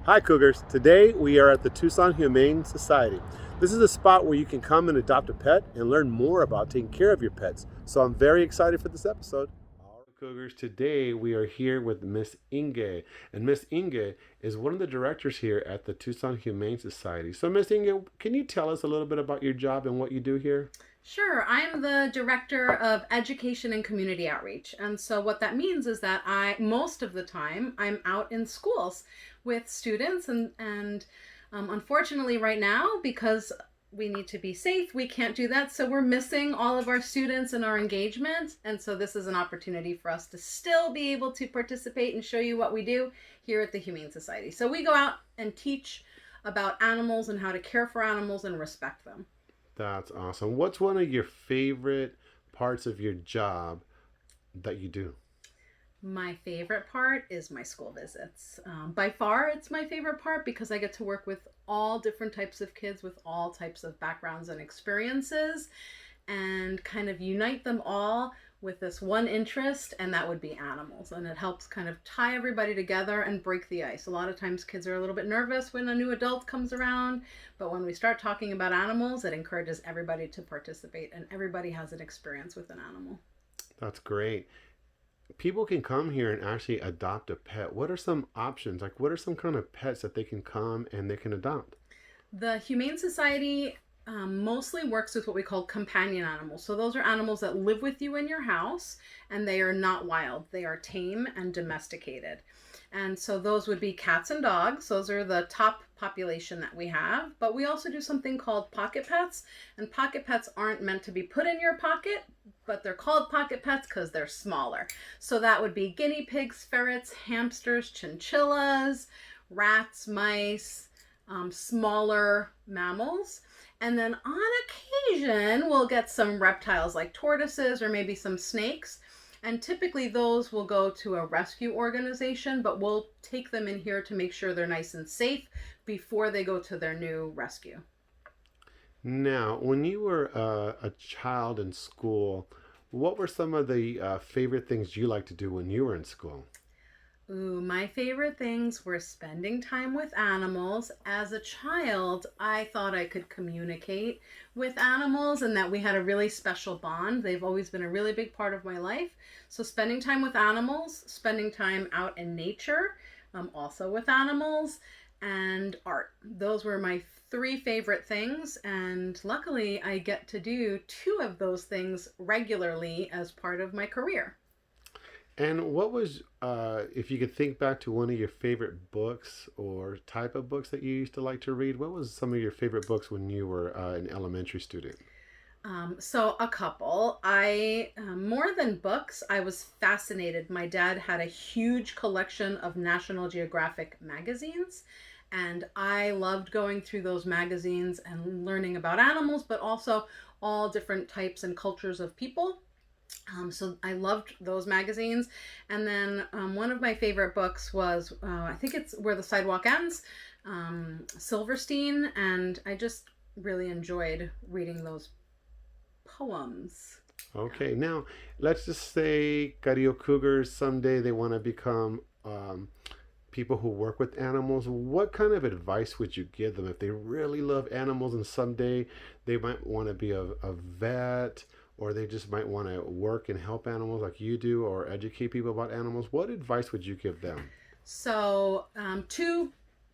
Hi Cougars, today we are at the Tucson Humane Society. This is a spot where you can come and adopt a pet and learn more about taking care of your pets. So I'm very excited for this episode. All right, Cougars, today we are here with Miss Inge. And Miss Inge is one of the directors here at the Tucson Humane Society. So Miss Inge, can you tell us a little bit about your job and what you do here? Sure, I'm the director of education and community outreach. And so what that means is that most of the time I'm out in schools with students and unfortunately right now, because we need to be safe, we can't do that. So we're missing all of our students and our engagement. And so this is an opportunity for us to still be able to participate and show you what we do here at the Humane Society. So we go out and teach about animals and how to care for animals and respect them. That's awesome. What's one of your favorite parts of your job that you do? My favorite part is my school visits. By far, it's my favorite part because I get to work with all different types of kids with all types of backgrounds and experiences and kind of unite them all with this one interest, and that would be animals. And it helps kind of tie everybody together and break the ice. A lot of times kids are a little bit nervous when a new adult comes around, but when we start talking about animals, it encourages everybody to participate, and everybody has an experience with an animal. That's great. People can come here and actually adopt a pet. What are some options? Like, what are some kind of pets that they can come and they can adopt? The Humane Society mostly works with what we call companion animals. So those are animals that live with you in your house and they are not wild. They are tame and domesticated. And so those would be cats and dogs. Those are the top population that we have. But we also do something called pocket pets. And pocket pets aren't meant to be put in your pocket, but they're called pocket pets because they're smaller. So that would be guinea pigs, ferrets, hamsters, chinchillas, rats, mice, smaller mammals. And then on occasion, we'll get some reptiles like tortoises or maybe some snakes. And typically those will go to a rescue organization, but we'll take them in here to make sure they're nice and safe before they go to their new rescue. Now, when you were a child in school, what were some of the favorite things you liked to do when you were in school? Ooh, my favorite things were spending time with animals. As a child, I thought I could communicate with animals and that we had a really special bond. They've always been a really big part of my life. So, spending time with animals, spending time out in nature, also with animals, and art. Those were my three favorite things. And luckily, I get to do two of those things regularly as part of my career. And what was, if you could think back to one of your favorite books or type of books that you used to like to read, what was some of your favorite books when you were an elementary student? So a couple. More than books, I was fascinated. My dad had a huge collection of National Geographic magazines, and I loved going through those magazines and learning about animals, but also all different types and cultures of people. So I loved those magazines. And then one of my favorite books was, I think it's Where the Sidewalk Ends, Silverstein, and I just really enjoyed reading those poems. Okay, now let's just say Carillo Cougars someday they want to become people who work with animals. What kind of advice would you give them if they really love animals and someday they might want to be a vet or they just might want to work and help animals like you do or educate people about animals? What advice would you give them? So, two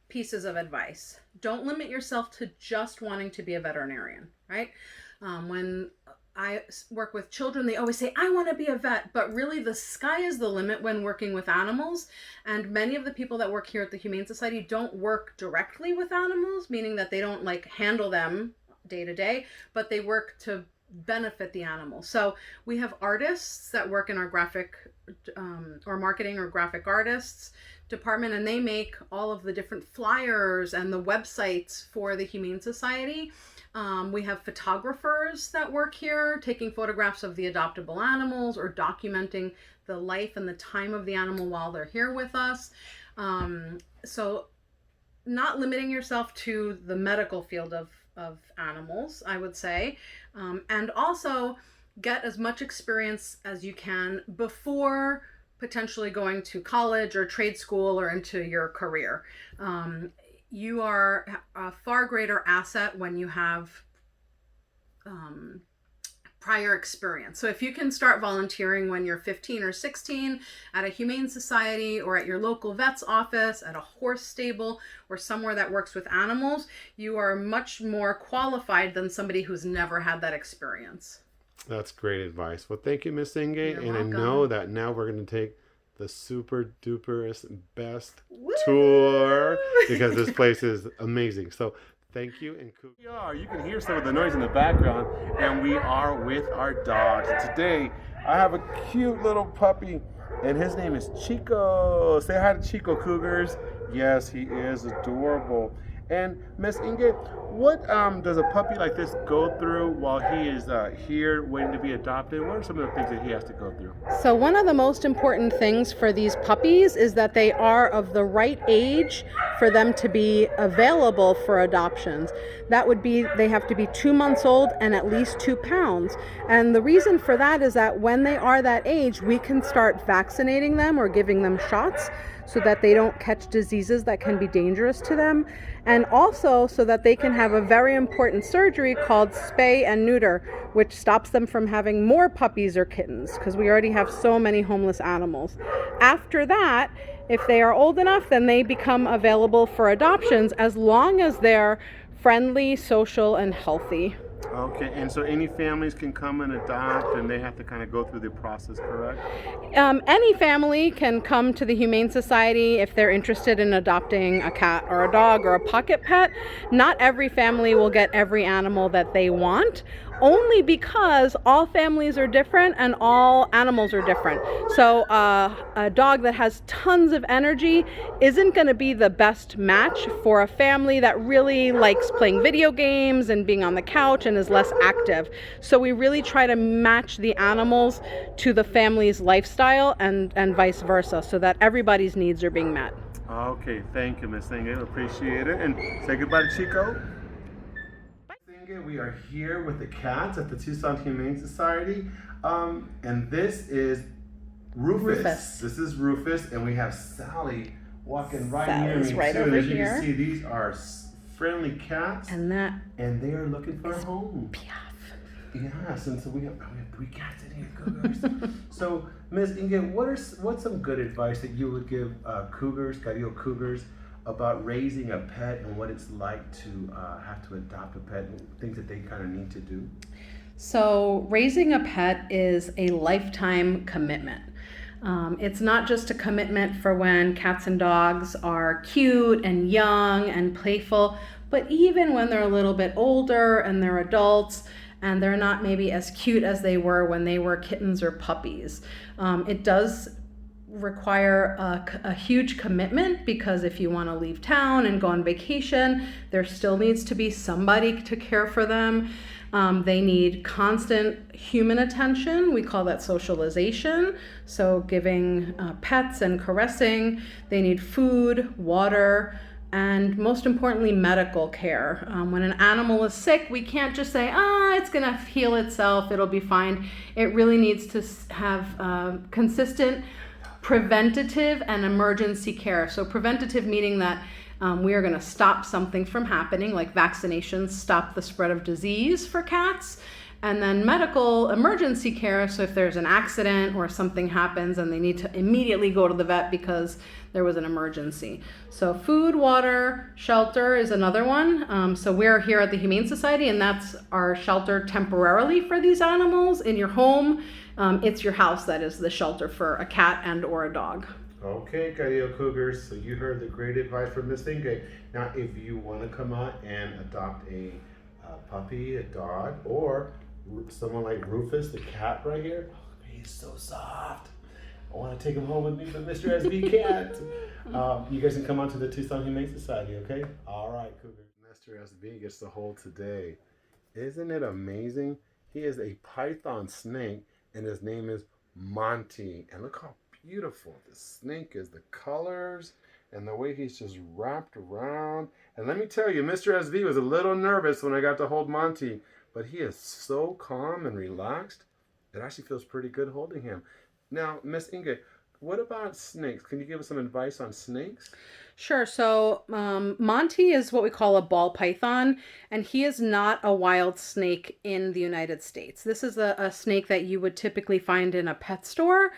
pieces of advice. Don't limit yourself to just wanting to be a veterinarian, right? When I work with children, they always say, I want to be a vet, but really the sky is the limit when working with animals. And many of the people that work here at the Humane Society don't work directly with animals, meaning that they don't like handle them day to day, but they work to benefit the animal. So we have artists that work in our graphic or marketing or graphic artists department, and they make all of the different flyers and the websites for the Humane Society. We have photographers that work here taking photographs of the adoptable animals or documenting the life and the time of the animal while they're here with us. So not limiting yourself to the medical field of animals, I would say, and also get as much experience as you can before potentially going to college or trade school or into your career. You are a far greater asset when you have um, prior experience. So if you can start volunteering when you're 15 or 16 at a humane society or at your local vet's office, at a horse stable, or somewhere that works with animals, you are much more qualified than somebody who's never had that experience. That's great advice. Well, thank you, Miss Inge. You're And I welcome. know that now we're going to take the super duperest best Woo! tour because this place is amazing. So thank you. And you can hear some of the noise in the background, and we are with our dogs. And today I have a cute little puppy, and his name is Chico. Say hi to Chico, Cougars. Yes, he is adorable. And Miss Inge, what does a puppy like this go through while he is here waiting to be adopted? What are some of the things that he has to go through? So one of the most important things for these puppies is that they are of the right age for them to be available for adoptions. That would be they have to be 2 months old and at least 2 pounds. And the reason for that is that when they are that age, we can start vaccinating them or giving them shots so that they don't catch diseases that can be dangerous to them, and also so that they can have a very important surgery called spay and neuter, which stops them from having more puppies or kittens, because we already have so many homeless animals. After that, if they are old enough, then they become available for adoptions as long as they're friendly, social, and healthy. Okay, and so any families can come and adopt, and they have to kind of go through the process, correct? Any family can come to the Humane Society if they're interested in adopting a cat or a dog or a pocket pet. Not every family will get every animal that they want, only because all families are different and all animals are different. So a dog that has tons of energy isn't going to be the best match for a family that really likes playing video games and being on the couch and is less active. So we really try to match the animals to the family's lifestyle and vice versa, so that everybody's needs are being met. Okay, thank you, Miss Inge. Appreciate it. And say goodbye to Chico. We are here with the cats at the Tucson Humane Society, and this is Rufus. This is Rufus, and we have Sally walking right near me right too. over And as you here. can see, these are friendly cats, And that and they are looking for a home. Piaf. Yes, and so we have 3 cats in here, Cougars. So, Miss Inge, what's some good advice that you would give Cougars, Carillo Cougars, about raising a pet and what it's like to have to adopt a pet and things that they kind of need to do? So raising a pet is a lifetime commitment. It's not just a commitment for when cats and dogs are cute and young and playful, but even when they're a little bit older and they're adults and they're not maybe as cute as they were when they were kittens or puppies. It does require a huge commitment, because if you want to leave town and go on vacation, there still needs to be somebody to care for them. They need constant human attention. We call that socialization. So giving pets and caressing. They need food, water, and most importantly, medical care. When an animal is sick, we can't just say, it's gonna heal itself, it'll be fine. It really needs to have consistent preventative and emergency care. So preventative meaning that we are going to stop something from happening, like vaccinations stop the spread of disease for cats. And then medical emergency care, so if there's an accident or something happens and they need to immediately go to the vet because there was an emergency. So food, water, shelter is another one. So we're here at the Humane Society, and that's our shelter temporarily for these animals in your home. It's your house that is the shelter for a cat and or a dog. Okay, Carillo Cougars, so you heard the great advice from Miss Inge. Now, if you want to come out and adopt a puppy, a dog, or someone like Rufus, the cat right here, he's so soft. I want to take him home with me, but Mr. SB can't. You guys can come on to the Tucson Humane Society, okay? All right, Cougars. Mr. SB gets to hold today. Isn't it amazing? He is a python snake, and his name is Monty. And look how beautiful this snake is. The colors and the way he's just wrapped around. And let me tell you, Mr. SV was a little nervous when I got to hold Monty, but he is so calm and relaxed. It actually feels pretty good holding him. Now, Miss Inge, what about snakes? Can you give us some advice on snakes? Sure. So, Monty is what we call a ball python, and he is not a wild snake in the United States. This is a snake that you would typically find in a pet store.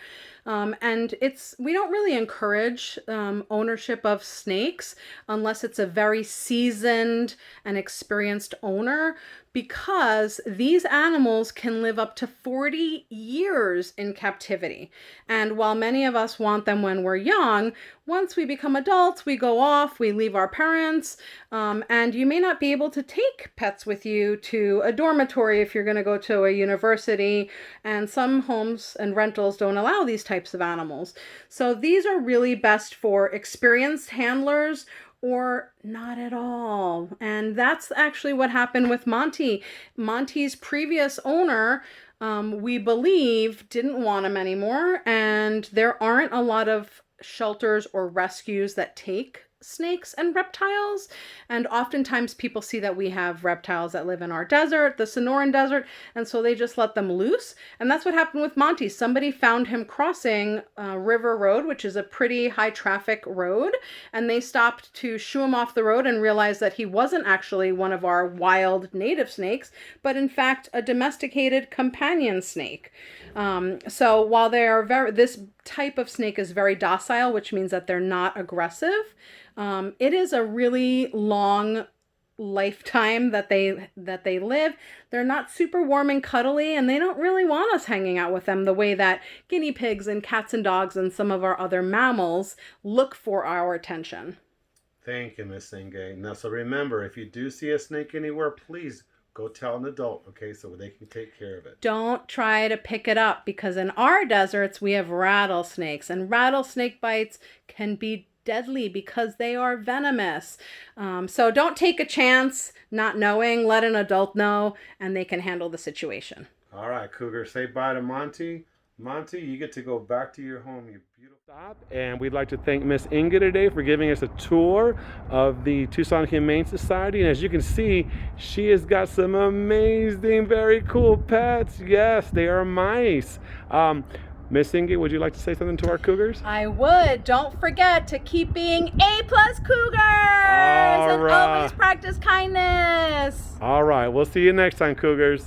And we don't really encourage ownership of snakes unless it's a very seasoned and experienced owner, because these animals can live up to 40 years in captivity. And while many of us want them when we're young, once we become adults, we go off, we leave our parents, and you may not be able to take pets with you to a dormitory if you're going to go to a university, and some homes and rentals don't allow these types of animals. So these are really best for experienced handlers or not at all. And that's actually what happened with Monty. Monty's previous owner, we believe, didn't want him anymore, and there aren't a lot of shelters or rescues that take snakes and reptiles. And oftentimes people see that we have reptiles that live in our desert, the Sonoran Desert, and so they just let them loose. And that's what happened with Monty. Somebody found him crossing River Road, which is a pretty high traffic road, and they stopped to shoo him off the road and realized that he wasn't actually one of our wild native snakes, but in fact a domesticated companion snake. So while they are this type of snake is very docile, which means that they're not aggressive. It is a really long lifetime that they live. They're not super warm and cuddly, and they don't really want us hanging out with them the way that guinea pigs and cats and dogs and some of our other mammals look for our attention. Thank you, Miss Inge. Now, so remember, if you do see a snake anywhere, please go tell an adult, okay, so they can take care of it. Don't try to pick it up, because in our deserts we have rattlesnakes, and rattlesnake bites can be deadly because they are venomous. So don't take a chance not knowing. Let an adult know, and they can handle the situation. All right, Cougar, say bye to Monty. Monty, you get to go back to your home, you beautiful. Stop. And we'd like to thank Miss Inge today for giving us a tour of the Tucson Humane Society. And as you can see, she has got some amazing, very cool pets. Yes, they are mice. Miss Inge, would you like to say something to our Cougars? I would. Don't forget to keep being A+ Cougars and always practice kindness. All right, we'll see you next time, Cougars.